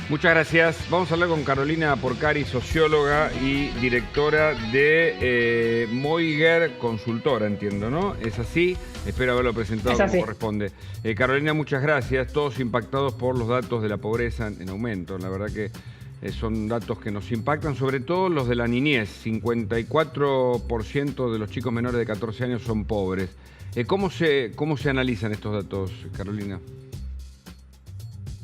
Muchas gracias. Vamos a hablar con Carolina Porcari, socióloga y directora de Moiger Consultora, entiendo, ¿no? ¿Es así? Espero haberlo presentado como corresponde. Carolina, muchas gracias. Todos impactados por los datos de la pobreza en aumento. La verdad que son datos que nos impactan, sobre todo los de la niñez. 54% de los chicos menores de 14 años son pobres. ¿Cómo se analizan estos datos, Carolina?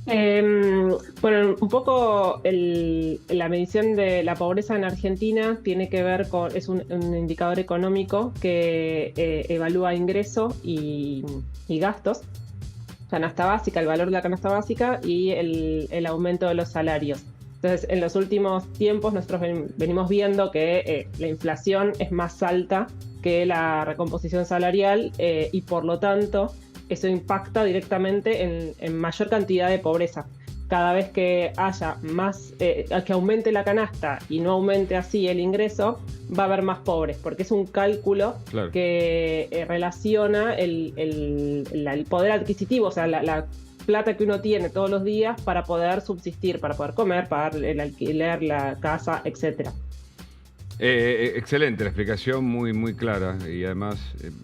Bueno, un poco la medición de la pobreza en Argentina tiene que ver con, es un indicador económico que evalúa ingreso y gastos, canasta básica, el valor de la canasta básica y el aumento de los salarios. Entonces, en los últimos tiempos nosotros venimos viendo que la inflación es más alta que la recomposición salarial y por lo tanto eso impacta directamente en mayor cantidad de pobreza. Cada vez que haya más, que aumente la canasta y no aumente así el ingreso, va a haber más pobres, porque es un cálculo que relaciona el poder adquisitivo, o sea, la plata que uno tiene todos los días para poder subsistir, para poder comer, pagar el alquiler, la casa, etcétera. Excelente, la explicación muy clara y además,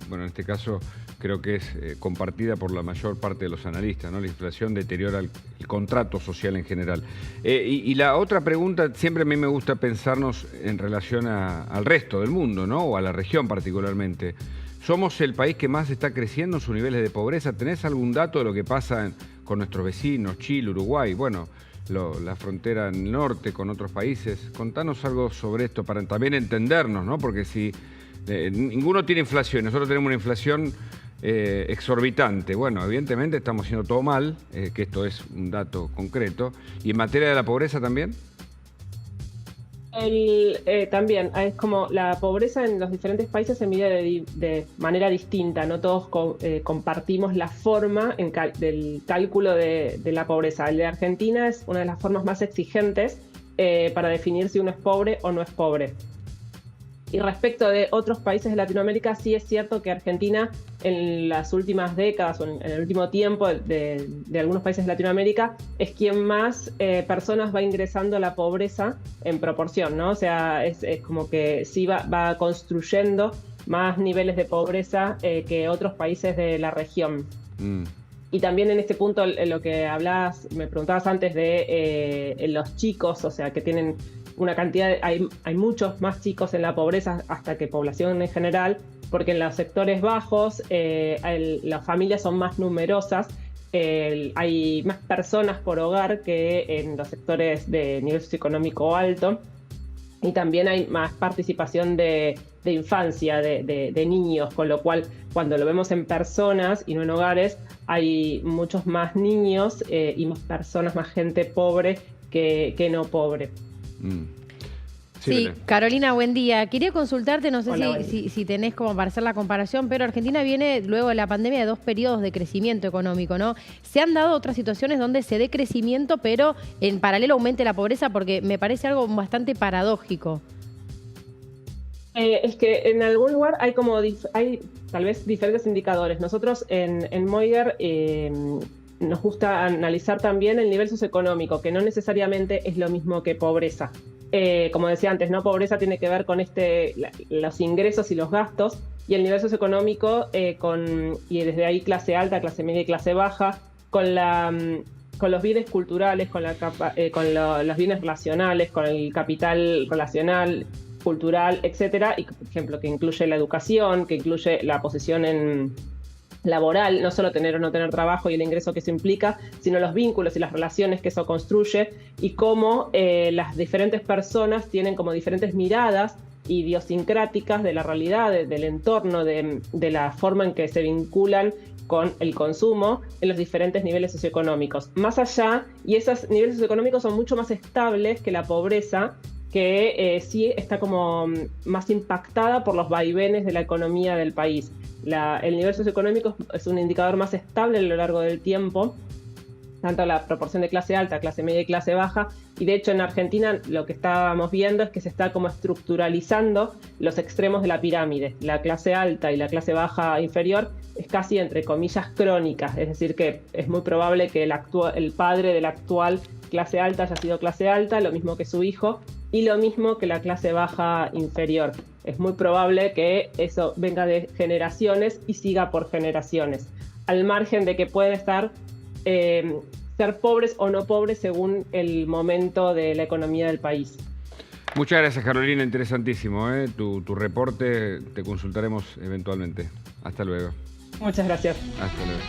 bueno, en este caso creo que es compartida por la mayor parte de los analistas, ¿no? La inflación deteriora el contrato social en general. Y la otra pregunta, siempre a mí me gusta pensarnos en relación al resto del mundo, ¿no? O a la región particularmente. ¿Somos el país que más está creciendo en sus niveles de pobreza? ¿Tenés algún dato de lo que pasa con nuestros vecinos, Chile, Uruguay? Bueno, la frontera en el norte con otros países. Contanos algo sobre esto para también entendernos, ¿no? Porque si ninguno tiene inflación, nosotros tenemos una inflación exorbitante. Bueno, evidentemente estamos haciendo todo mal, que esto es un dato concreto. ¿Y en materia de la pobreza también? También, es como la pobreza en los diferentes países se mide de manera distinta, no todos compartimos la forma del cálculo de la pobreza. El de Argentina es una de las formas más exigentes para definir si uno es pobre o no es pobre. Y respecto de otros países de Latinoamérica, sí es cierto que Argentina en las últimas décadas o en el último tiempo de algunos países de Latinoamérica es quien más personas va ingresando a la pobreza en proporción, ¿no? O sea, es como que sí va construyendo más niveles de pobreza que otros países de la región. Y también en este punto, lo que hablabas, me preguntabas antes de los chicos, o sea, que tienen una cantidad, hay muchos más chicos en la pobreza hasta que población en general, porque en los sectores bajos las familias son más numerosas, hay más personas por hogar que en los sectores de nivel socioeconómico alto, y también hay más participación de infancia, de niños, con lo cual cuando lo vemos en personas y no en hogares, hay muchos más niños y más personas, más gente pobre que no pobre. Sí, Carolina, buen día. Quería consultarte, no sé si tenés como para hacer la comparación, pero Argentina viene luego de la pandemia de 2 periodos de crecimiento económico, ¿no? ¿Se han dado otras situaciones donde se dé crecimiento, pero en paralelo aumente la pobreza? Porque me parece algo bastante paradójico. Es que en algún lugar hay tal vez diferentes indicadores. Nosotros en Moiger nos gusta analizar también el nivel socioeconómico, que no necesariamente es lo mismo que pobreza. Como decía antes, ¿no? Pobreza tiene que ver con los ingresos y los gastos, y el nivel socioeconómico y desde ahí clase alta, clase media y clase baja, con los bienes culturales, con los bienes relacionales, con el capital relacional, cultural, etcétera, y por ejemplo que incluye la educación, que incluye la posición laboral, no solo tener o no tener trabajo y el ingreso que eso implica, sino los vínculos y las relaciones que eso construye, y cómo las diferentes personas tienen como diferentes miradas idiosincráticas de la realidad, del entorno, de la forma en que se vinculan con el consumo en los diferentes niveles socioeconómicos. Más allá, y esos niveles socioeconómicos son mucho más estables que la pobreza, que sí está como más impactada por los vaivenes de la economía del país. El nivel socioeconómico es un indicador más estable a lo largo del tiempo, tanto la proporción de clase alta, clase media y clase baja, y de hecho en Argentina lo que estábamos viendo es que se está como estructuralizando los extremos de la pirámide. La clase alta y la clase baja inferior es casi entre comillas crónica, es decir que es muy probable que el padre de la actual clase alta haya sido clase alta, lo mismo que su hijo, y lo mismo que la clase baja inferior. Es muy probable que eso venga de generaciones y siga por generaciones, al margen de que pueden estar ser pobres o no pobres según el momento de la economía del país. Muchas gracias, Carolina, interesantísimo, ¿eh? Tu reporte te consultaremos eventualmente. Hasta luego. Muchas gracias. Hasta luego.